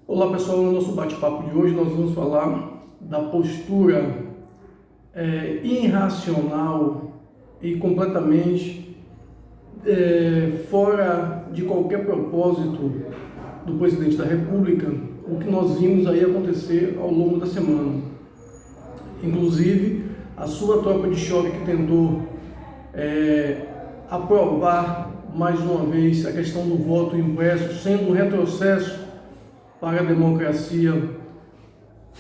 Olá pessoal, no nosso bate-papo de hoje nós vamos falar da postura irracional e completamente fora de qualquer propósito do presidente da República, o que nós vimos aí acontecer ao longo da semana. Inclusive, a sua tropa de choque que tentou aprovar mais uma vez a questão do voto impresso, sendo um retrocesso para a democracia,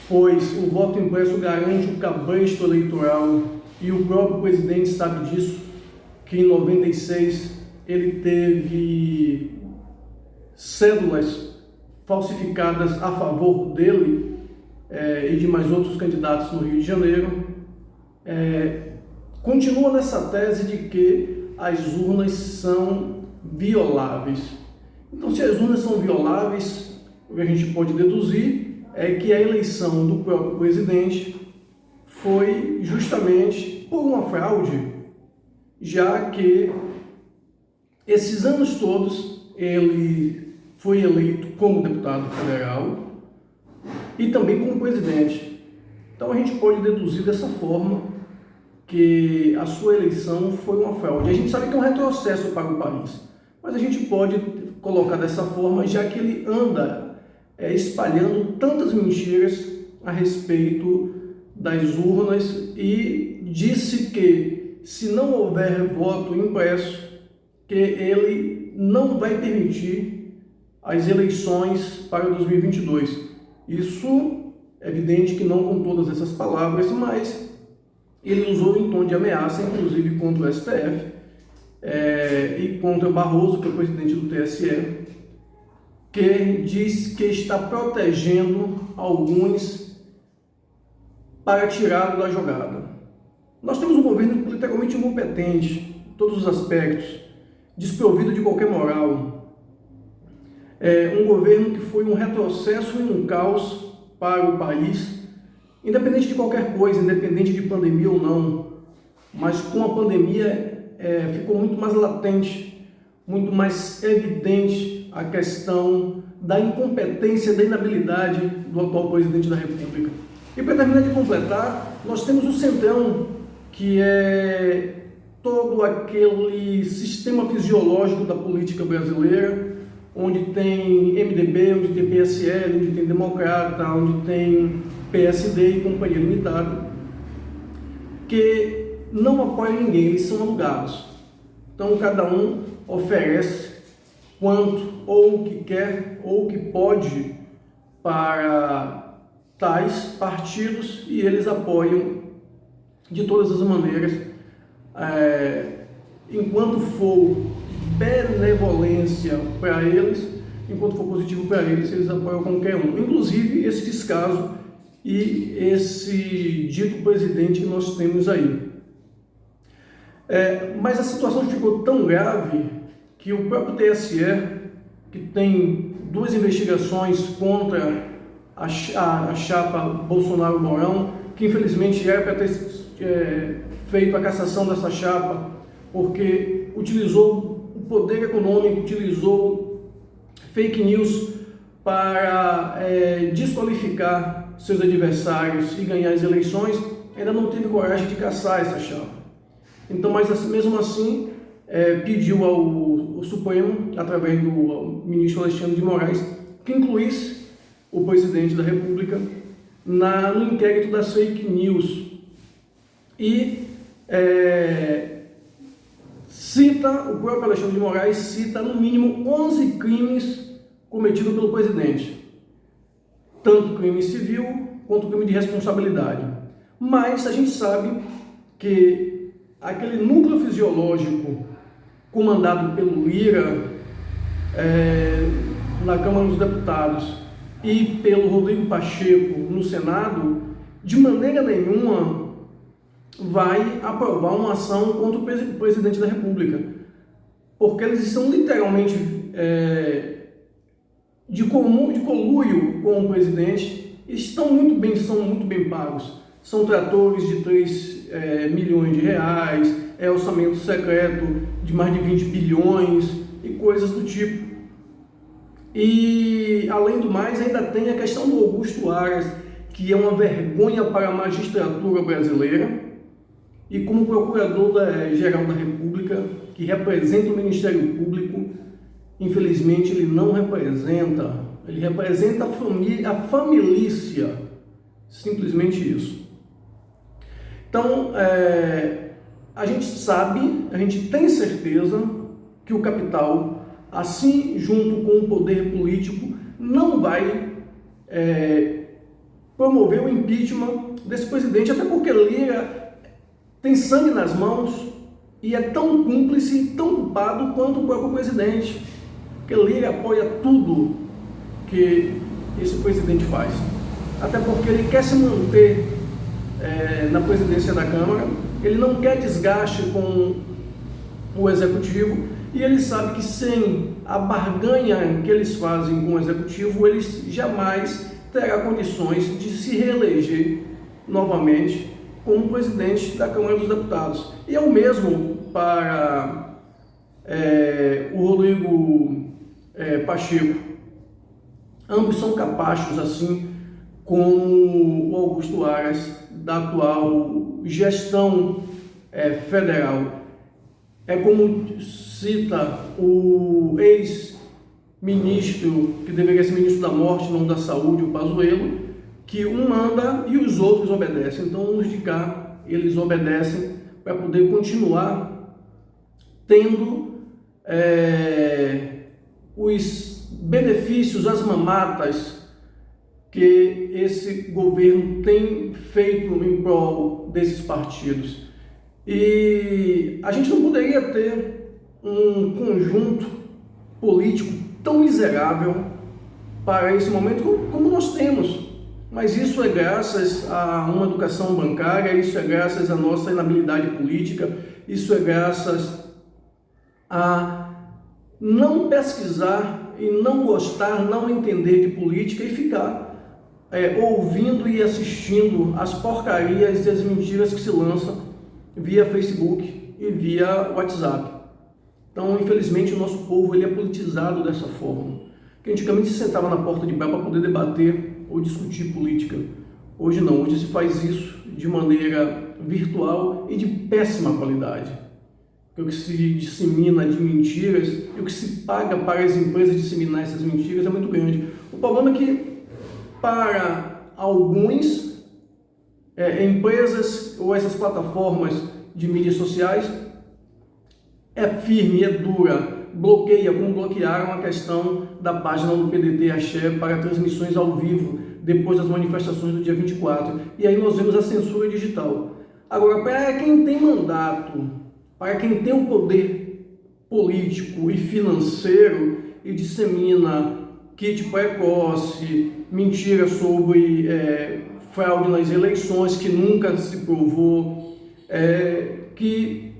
pois o voto impresso garante o cabresto eleitoral e o próprio presidente sabe disso, que em 96 ele teve cédulas falsificadas a favor dele e de mais outros candidatos no Rio de Janeiro. Continua nessa tese de que as urnas são violáveis. Então, se as urnas são violáveis, o que a gente pode deduzir é que a eleição do próprio presidente foi justamente por uma fraude, já que esses anos todos ele foi eleito como deputado federal e também como presidente. Então a gente pode deduzir dessa forma que a sua eleição foi uma fraude. A gente sabe que é um retrocesso para o país, mas a gente pode colocar dessa forma, já que ele anda espalhando tantas mentiras a respeito das urnas e disse que, se não houver voto impresso, que ele não vai permitir as eleições para 2022. Isso é evidente que não com todas essas palavras, mas ele usou em tom de ameaça, inclusive contra o STF e contra o Barroso, que é o presidente do TSE, que diz que está protegendo alguns para tirá-lo da jogada. Nós temos um governo literalmente incompetente em todos os aspectos, desprovido de qualquer moral. Um governo que foi um retrocesso e um caos para o país, independente de qualquer coisa, independente de pandemia ou não, mas com a pandemia ficou muito mais latente, muito mais evidente a questão da incompetência, da inabilidade do atual presidente da República. E para terminar de completar, nós temos o Centrão, que é todo aquele sistema fisiológico da política brasileira, onde tem MDB, onde tem PSL, onde tem Democrata, onde tem PSD e Companhia Limitada, que não apoiam ninguém, eles são alugados. Então cada um oferece quanto ou o que quer ou o que pode para tais partidos e eles apoiam de todas as maneiras. Enquanto for benevolência para eles, enquanto for positivo para eles, eles apoiam qualquer um, inclusive esse descaso e esse dito presidente que nós temos aí. Mas a situação ficou tão grave que o próprio TSE, que tem duas investigações contra a chapa Bolsonaro-Mourão, que infelizmente era para ter feito a cassação dessa chapa, porque utilizou o poder econômico, utilizou fake news para desqualificar seus adversários e ganhar as eleições, ainda não teve coragem de caçar essa chapa. Então, mas mesmo assim, pediu ao Supremo, através do ministro Alexandre de Moraes, que incluísse o presidente da República no inquérito das fake news. E o próprio Alexandre de Moraes cita no mínimo 11 crimes cometidos pelo presidente, tanto crime civil quanto crime de responsabilidade. Mas a gente sabe que aquele núcleo fisiológico comandado pelo Lira na Câmara dos Deputados e pelo Rodrigo Pacheco no Senado, de maneira nenhuma vai aprovar uma ação contra o presidente da República, porque eles estão literalmente de conluio com o presidente e são muito bem pagos. São tratores de 3 milhões de reais, orçamento secreto de mais de 20 bilhões e coisas do tipo. E, além do mais, ainda tem a questão do Augusto Aras, que é uma vergonha para a magistratura brasileira, e como Procurador-Geral da República, que representa o Ministério Público, infelizmente ele não representa, ele representa a família, simplesmente isso. Então, a gente sabe, a gente tem certeza que o capital, assim junto com o poder político, não vai promover o impeachment desse presidente, até porque Lira tem sangue nas mãos e é tão cúmplice e tão culpado quanto o próprio presidente, porque Lira apoia tudo que esse presidente faz, até porque ele quer se manter na presidência da Câmara, ele não quer desgaste com o Executivo, e ele sabe que sem a barganha que eles fazem com o Executivo, eles jamais terá condições de se reeleger novamente como presidente da Câmara dos Deputados. E é o mesmo para o Rodrigo Pacheco. Ambos são capachos, assim como o Augusto Aras, da atual gestão federal. É como cita o ex-ministro, que deveria ser ministro da Morte, não da Saúde, o Pazuello, que um manda e os outros obedecem. Então, os de cá, eles obedecem para poder continuar tendo os benefícios, as mamatas que esse governo tem feito em prol desses partidos. E a gente não poderia ter um conjunto político tão miserável para esse momento como nós temos. Mas isso é graças a uma educação bancária, isso é graças à nossa inabilidade política, isso é graças a não pesquisar e não gostar, não entender de política e ficar ouvindo e assistindo as porcarias e as mentiras que se lançam via Facebook e via WhatsApp. Então, infelizmente, o nosso povo ele é politizado dessa forma. Que antigamente se sentava na porta de bar para poder debater ou discutir política. Hoje não, hoje se faz isso de maneira virtual e de péssima qualidade. O que se dissemina de mentiras e o que se paga para as empresas disseminar essas mentiras é muito grande. O problema é que, para alguns, empresas ou essas plataformas de mídias sociais, é firme, é dura, bloqueia, como bloquearam a questão da página do PDT Axé para transmissões ao vivo, depois das manifestações do dia 24. E aí nós vemos a censura digital. Agora, para quem tem mandato, para quem tem o poder político e financeiro e dissemina kit precoce, mentira sobre fraude nas eleições que nunca se provou, que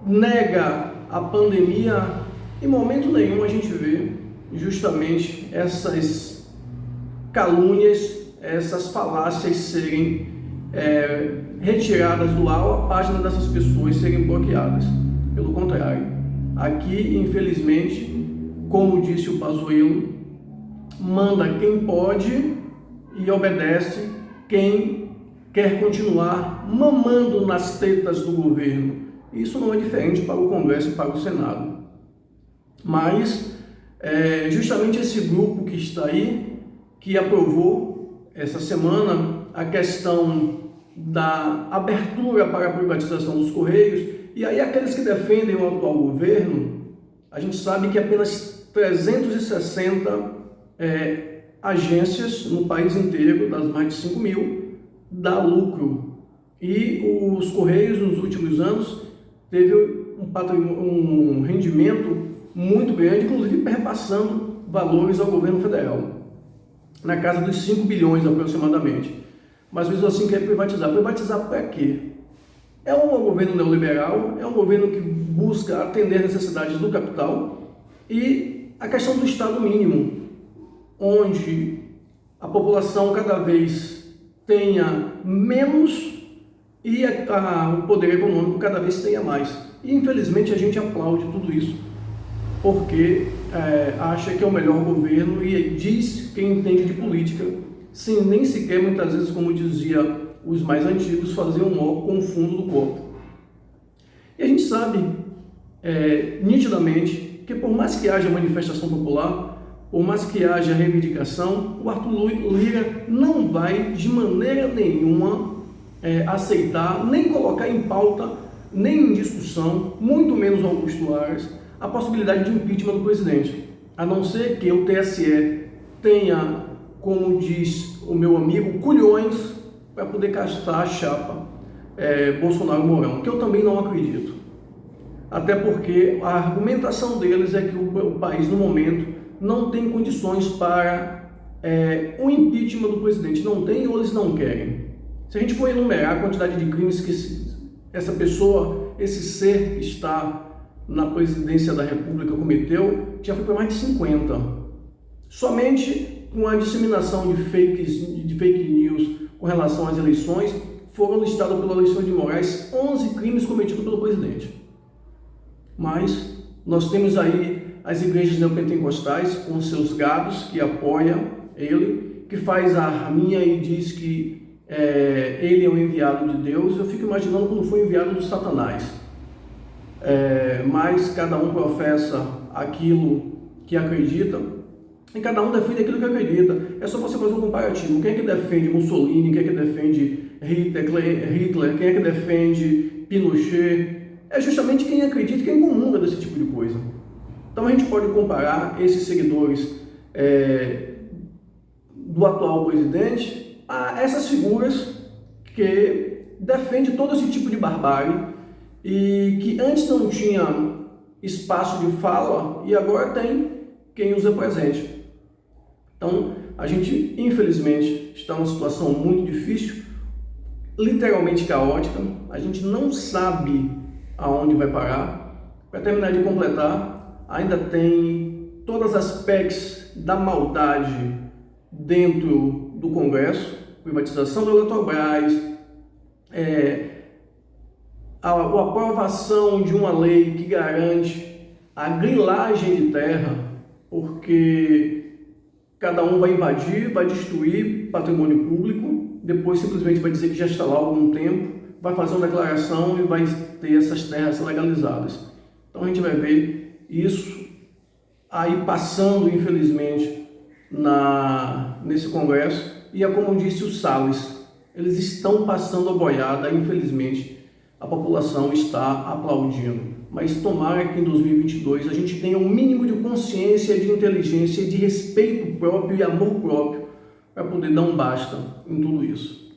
nega a pandemia, em momento nenhum a gente vê justamente essas calúnias, essas falácias serem retiradas do ar ou a página dessas pessoas serem bloqueadas. Pelo contrário, aqui, infelizmente, como disse o Pazuello, manda quem pode e obedece quem quer continuar mamando nas tetas do governo. Isso não é diferente para o Congresso e para o Senado. Mas justamente esse grupo que está aí, que aprovou essa semana a questão da abertura para a privatização dos Correios, e aí aqueles que defendem o atual governo, a gente sabe que apenas 360 agências no país inteiro, das mais de 5 mil, dá lucro. E os Correios, nos últimos anos, teve um rendimento muito grande, inclusive perpassando valores ao governo federal, na casa dos 5 bilhões aproximadamente. Mas mesmo assim quer privatizar. Privatizar para quê? É um governo neoliberal, é um governo que busca atender às necessidades do capital e a questão do Estado mínimo, onde a população cada vez tenha menos e o poder econômico cada vez tenha mais. E infelizmente a gente aplaude tudo isso, porque acha que é o melhor governo e diz que entende de política, sem nem sequer, muitas vezes, como dizia os mais antigos, fazer um nó com o fundo do copo. E a gente sabe nitidamente que, por mais que haja manifestação popular, por mais que haja reivindicação, o Arthur Lira não vai de maneira nenhuma aceitar, nem colocar em pauta, nem em discussão, muito menos o Augusto Aras, a possibilidade de impeachment do presidente, a não ser que o TSE tenha, como diz o meu amigo, culhões para poder castar a chapa Bolsonaro-Mourão, que eu também não acredito. Até porque a argumentação deles é que o país, no momento, não tem condições para o impeachment do presidente. Não tem ou eles não querem. Se a gente for enumerar a quantidade de crimes que essa pessoa, esse ser que está na presidência da República cometeu, já foi para mais de 50. Somente com a disseminação de fake news com relação às eleições, foram listados pelo Alexandre de Moraes 11 crimes cometidos pelo presidente. Mas nós temos aí as igrejas neopentecostais com seus gados que apoiam ele, que faz a arminha e diz que ele é o enviado de Deus. Eu fico imaginando como foi enviado do Satanás. Mas cada um professa aquilo que acredita e cada um defende aquilo que acredita. É só você fazer um comparativo. Quem é que defende Mussolini, quem é que defende Hitler, quem é que defende Pinochet? É justamente quem acredita, quem comunga desse tipo de coisa. Então a gente pode comparar esses seguidores do atual presidente a essas figuras que defendem todo esse tipo de barbárie e que antes não tinha espaço de fala e agora tem quem os represente. Então a gente, infelizmente, está numa situação muito difícil, literalmente caótica. A gente não sabe aonde vai parar. Para terminar de completar, ainda tem todas as PECs da maldade dentro do Congresso, privatização da Eletrobras, a aprovação de uma lei que garante a grilagem de terra, porque cada um vai invadir, vai destruir patrimônio público, depois simplesmente vai dizer que já está lá há algum tempo, vai fazer uma declaração e vai ter essas terras legalizadas. Então a gente vai ver isso aí passando, infelizmente, nesse Congresso. E é como disse o Salles, eles estão passando a boiada, infelizmente, a população está aplaudindo. Mas tomara que em 2022 a gente tenha um mínimo de consciência, de inteligência, de respeito próprio e amor próprio para poder dar um basta em tudo isso.